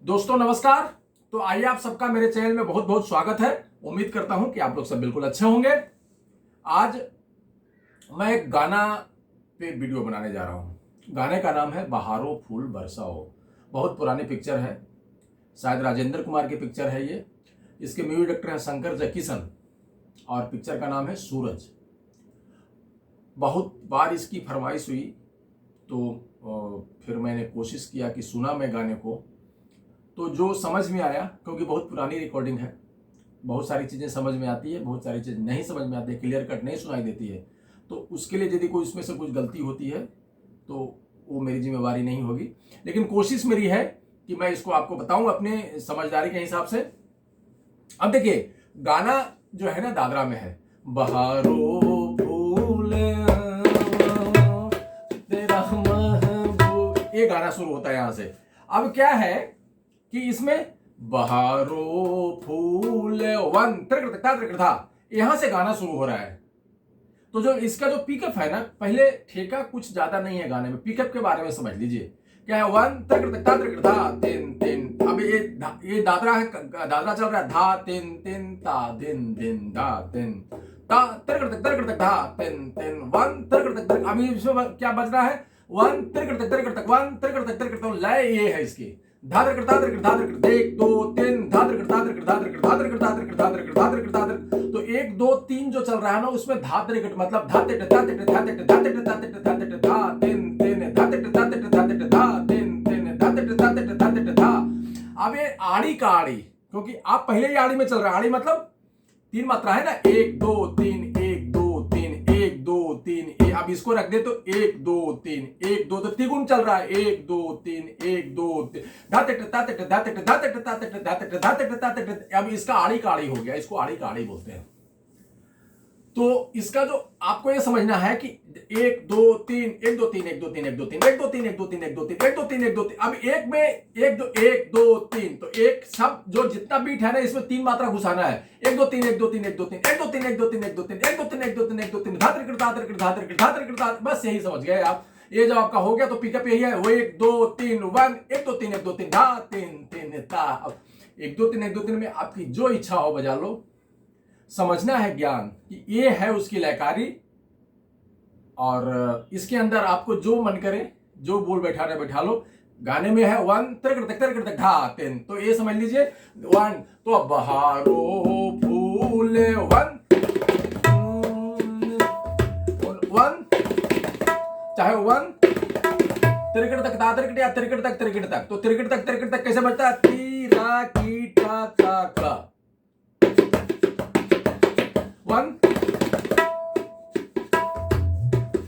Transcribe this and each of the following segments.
दोस्तों नमस्कार। तो आइए आप सबका मेरे चैनल में बहुत बहुत स्वागत है। उम्मीद करता हूं कि आप लोग सब बिल्कुल अच्छे होंगे। आज मैं एक गाना पे वीडियो बनाने जा रहा हूं। गाने का नाम है बहारो फूल बरसाओ। बहुत पुरानी पिक्चर है, शायद राजेंद्र कुमार की पिक्चर है ये। इसके म्यूजिक डायरेक्टर हैं शंकर जयकिशन और पिक्चर का नाम है सूरज। बहुत बार इसकी फरमाइश हुई तो फिर मैंने कोशिश किया कि सुना मैं गाने को, तो जो समझ में आया, क्योंकि बहुत पुरानी रिकॉर्डिंग है, बहुत सारी चीज़ें समझ में आती है, बहुत सारी चीज़ें नहीं समझ में आती है, क्लियर कट नहीं सुनाई देती है। तो उसके लिए यदि कोई उसमें से कुछ गलती होती है तो वो मेरी जिम्मेवारी नहीं होगी, लेकिन कोशिश मेरी है कि मैं इसको आपको बताऊं अपने समझदारी के हिसाब से। अब देखिए, गाना जो है ना दादरा में है, बहारो फूल तेरा महबूब, ये गाना शुरू होता है यहां से। अब क्या है कि इसमें बहारो फूल वन था, यहां से गाना शुरू हो रहा है। तो जो इसका जो पिकअप है ना, पहले ठेका कुछ ज्यादा नहीं है गाने में, पिकअप के बारे में समझ लीजिए क्या है। वन था तीन तीन। अब ये दादरा है, दादरा चल रहा है, धा तीन तीन ता दिन दिन धा दिन ता धा तीन तीन वन। अभी इसमें क्या बज रहा है, वन वन लय ये है इसकी, धादर एक दो तीन तो एक दो तीन जो चल रहा है ना, उसमें धादर मतलब अब ये आड़ी का आड़ी, क्योंकि आप पहले ही आड़ी में चल रहा है। आड़ी मतलब तीन मात्रा है ना, एक दो तीन एक दो तीन एक दो तीन। अब इसको रख दे तो एक दो तीन एक दो, तो तिगुन चल रहा है, एक दो तीन एक दो तीन। अब इसका आड़ी का आड़ी हो गया, इसको आड़ी का आड़ी बोलते हैं। तो इसका जो आपको ये समझना है कि एक दो तीन एक दो तीन एक दो तीन एक दो तीन एक दो तीन एक दो तीन एक दो तीन एक दो तीन एक दो तीन। अब एक में एक दो तीन, तो एक सब जो जितना बीट है ना, इसमें तीन मात्रा घुसाना है। एक दो तीन एक दो तीन एक दो तीन एक दो तीन एक दो तीन एक दो तीन एक दो तीन एक दो तीन एक दो तीन धातर, बस यही समझ गए आप। ये जब आपका हो गया तो पिकअप यही है, वो एक दो तीन वन एक दो तीन एक दो तीन धा तीन तीन ता। अब एक दो तीन एक दो तीन में आपकी जो इच्छा हो बजा लो। समझना है ज्ञान कि ये है उसकी लयकारी, और इसके अंदर आपको जो मन करे जो बोल बैठा लो। गाने में है वन धा तीन, तो ये समझ लीजिए वन। तो अब बहारो फूल वन वन, चाहे वन त्रिकट तक दादर या त्रिकट तक, तो त्रिकट तक कैसे बजता है, तीरा की टा ता का वन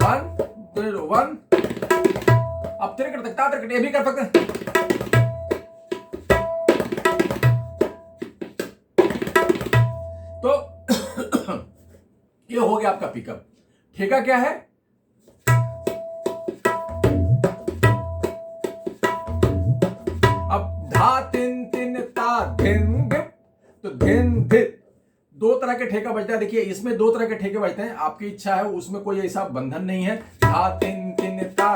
वन वन। अब त्रिकट ये भी कर सकते हैं। तो ये हो गया आपका पिकअप। ठेका क्या है, अब धा तीन तीन ता धिन धिप, तो धिन धिप दो तरह के ठेका बजता है। देखिए इसमें दो तरह के ठेके बजते हैं, आपकी इच्छा है, उसमें कोई ऐसा बंधन नहीं है। धा तीन तीन ता,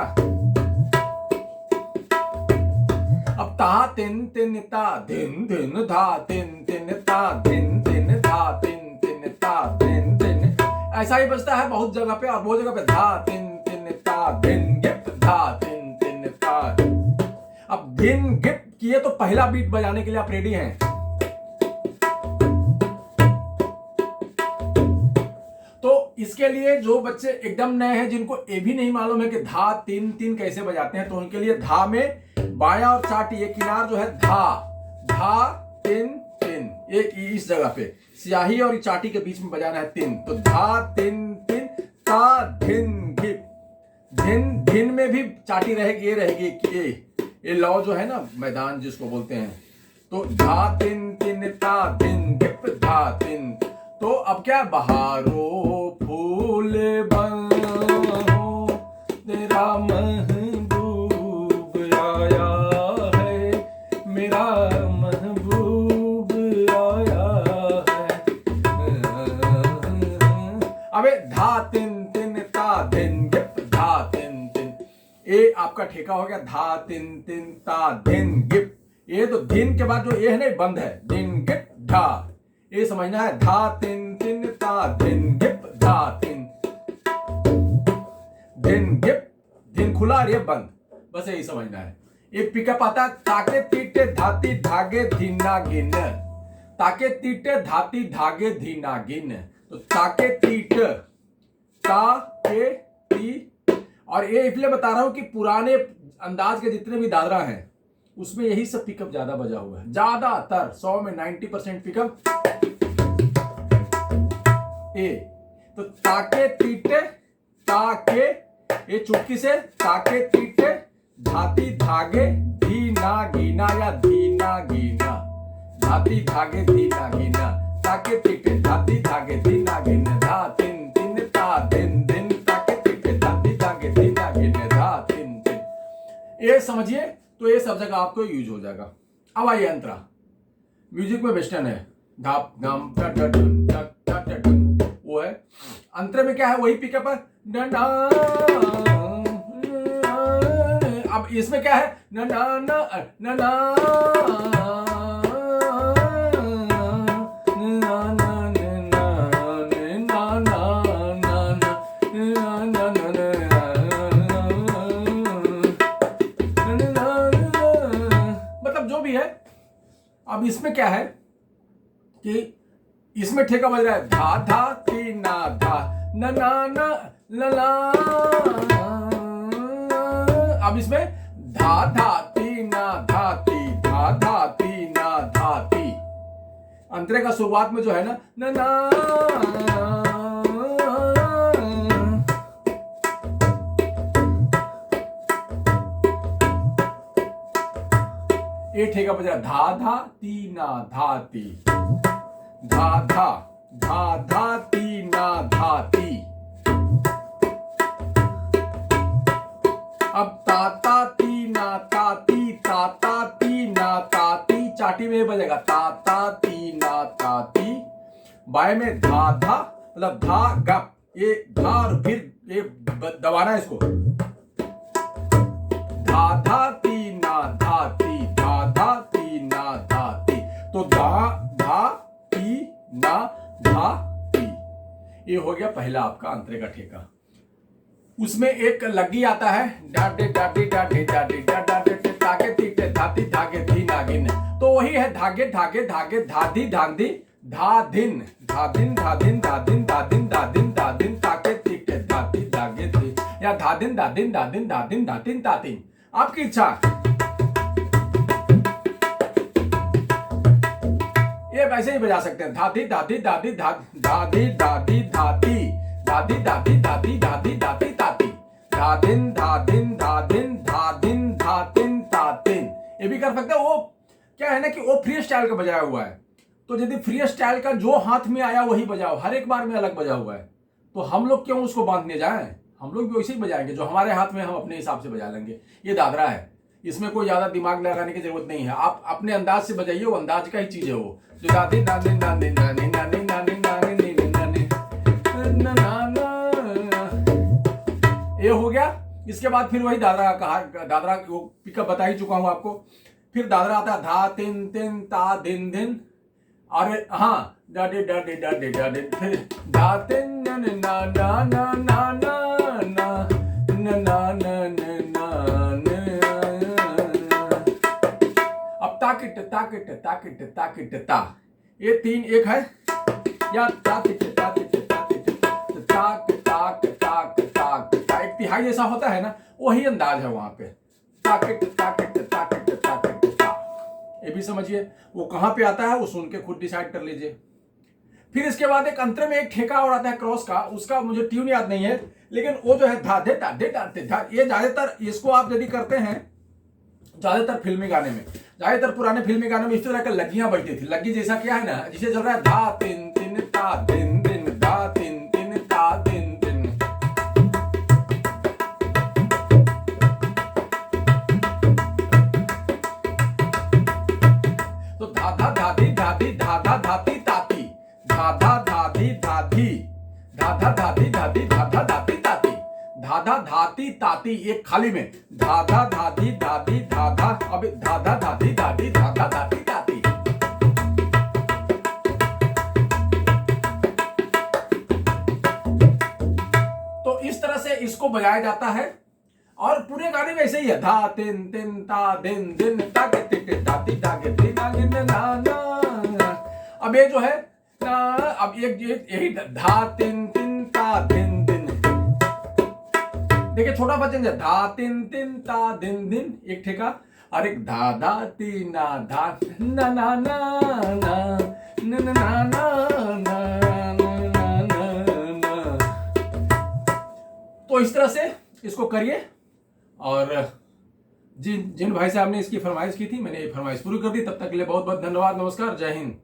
अब ता तीन तीन ता धिन धिन धा तीन तीन ता धिन धिन धा तीन तीन ता धिन धिन, ऐसा ही बजता है बहुत जगह पे। और बहुत जगह पे धा तीन तीन ता धिन गिप धा तीन तीन ता। अब धिन गिप किए तो पहला बीट बजाने के लिए आप रेडी हैं। तो इसके लिए जो बच्चे एकदम नए हैं, जिनको ये भी नहीं मालूम है कि धा तीन तीन कैसे बजाते हैं, तो उनके लिए धा में बाया और चाटी, ये किनार जो है धा तीन तीन, ये इस जगह पे स्याही और चाटी के बीच में बजाना है तीन। तो धा तीन तीन ता धिन गिप, धिन धिन में भी चाटी रहेगी, ये रहेगी ये लौ जो है ना, मैदान जिसको बोलते हैं। तो धा तीन तीन ता धिन गिप धा तीन। तो अब क्या, बहारो फूल बनो तेरा महबूब आया है, मेरा महबूब आया है। अबे धा तीन तीन ता धिन गिप धा तीन तीन, ये आपका ठेका हो गया। धा तीन तीन ता धिन गिप, ये तो धिन के बाद जो ये है ना बंद है, दिन गिप धा, ये समझना है, धा तिन तिन ता दिन गिप धा तिन, दिन गिप, दिन खुला और ये बंद, बस यही समझना है। एक पिकअप आता है, ताके तीटे धाती धागे धीना गिन, ताके तीटे धाती धागे धीना गिन, तो ताके तीट, ता के ती, और ये इसलिए बता रहा हूं कि पुराने अंदाज के जितने भी दादरा हैं उसमें यही सब पिकअप ज्यादा बजा हुआ है, ज्यादातर 100 में 90% पिकअप ए। तो ताके तीटे, ताके, ये चुटकी से, ताके तीटे धाती धागे धीना गीना या धीना गीना, धाती धागे धीना गीना, ताके तीटे धाती धागे धीना गिना, धा तिन तिन ता दिन दिन, ताके तीटे धाती धागे धीना गिना, धा तिन तिन। ये समझिए, तो ये सब जगह आपको यूज हो जाएगा। अब आइए अंतरा, म्यूजिक में वेस्टर्न है, धाप धाम टा टा टन टा टा टा टन, वो है। अंतरे में क्या है, वही पिकअप है, डंडा। अब इसमें क्या है, ना ना ना ना ना मतलब जो भी है। अब इसमें क्या है कि इसमें ठेका बज रहा है, धा धा ती ना धा ना ना ना ला ला। अब इसमें धा धा ती ना धाती, धा धा ती ना धाती। अंतरे का शुरुआत में जो है ना ना ना, ये ठेका बज रहा है, धा धा ती ना धाती, धा धा धा धा ती ना धाती। अब ताता ती ना ताती, ताता ती ना ताती, चाटी में बजेगा, ताता ती ना ताती। बाय में धा धा, मतलब धा गप, ये धा और फिर ये दबाना है इसको, धा धा ती ना धाती, धा धा ती ना धाती। तो धा धा ती ना धाती, ये हो गया पहला आपका अंतरे का ठेका। उसमें एक लग्गी आता है, Dadae Dadae Dadae Dadae Dadae ताके तीटे धाती धागे धी नागिन, तो वही है धागे धागे धागे धाधी धांधी धाधिन, धाधिन धाधिन धाधिन धाधिन धाधिन धाधिन ताके तीटे धाती धागे धी, या धाधिन धाधिन धाधिन धाधिन धातिन तातिन, आपकी इच्छा। ये वैसे ही बजा सकते हैं, धाधी दादी दादी धाधी दादी धाती, दादी दादी दादी दादी दादी ताती, धादिन धादिन धादिन धादिन धातिन तातिन, ये भी कर सकते हैं। वो क्या है ना कि वो फ्री स्टाइल का बजाया हुआ है, तो यदि फ्री स्टाइल का जो हाथ में आया वही बजाओ, हर एक बार में अलग बजा हुआ है, तो हम लोग क्यों उसको बांधने जाएं, हम लोग भी वैसे ही बजाएंगे, जो हमारे हाथ में हम अपने हिसाब से बजा लेंगे। ये दादरा है, इसमें कोई ज्यादा दिमाग लगाने की जरूरत नहीं है, आप अपने अंदाज से बजाइए, वो अंदाज का ही चीज है वो, जो दादी दादी दादी दादी दादी दादी दादी ये हो गया। इसके बाद फिर वही दादरा कहा, दादरा वो पिकअप बता ही चुका हूं आपको। फिर दादरा आता है, धा तिन तिन ता दिन दिन, और हाँ डाडे डाडे डाडे डाडे, फिर धा तिन ना ना ना ना ना ना ना ना ना ना। अब ताकिट ताकिट ताकिट ताकिट ता, ये तीन एक है, या ताकिट ताकिट ताकिट ताक ताक ताक ताक, एक तिहाई जैसा होता है ना, वही अंदाज है वहां पे, ताकिट ताकिट ताकिट ताकिट ता। ये भी समझिए, वो कहां पे आता है वो सुन के खुद डिसाइड कर लीजिए। फिर इसके बाद एक अंतरे में एक ठेका और आता है क्रॉस का, उसका मुझे ट्यून याद नहीं है, लेकिन वो जो है धा दे धा दे धा दे धा, ये ज्यादातर इसको आप यदि करते हैं, ज्यादातर फिल्मी गाने में, ज्यादातर पुराने फिल्मी गाने में इस तरह की लग्गियां बजती थी। लग्गी जैसा क्या है ना, जिसे चल रहा है धा तिन तिन ता दिन दिन, धा तिन तिन ता दिन दिन। तो धाधा धाधी धाधी धाधा धाती ताती, धाधा धाधी धाधी धाधा धाधी धाधी धाधा धाती ताती, धाधा धाती ताती, एक खाली में धाधा धाधी धाधी धाधा, अब धाधा धाधी धाधी धाधा धाती ताती। तो इस तरह से इसको बजाया जाता है और पूरे गाने में ऐसे ही है, धा तिन तिन ता दिन दिन ता के टिक ताती ता के ती ना गिन ना ना। अब ये जो है अब एक यही धा तिन तिन ता दिन दिन, देखिए छोटा वचन है, धा तिन तिन ता दिन दिन एक ठेका, और एक धा धा ती ना धा ना ना ना ना ना ना ना ना। तो इस तरह से इसको करिए। और जिन भाई साहब ने इसकी फरमाइश की थी, मैंने ये फरमाइश पूरी कर दी। तब तक के लिए बहुत बहुत धन्यवाद, नमस्कार, जय हिंद।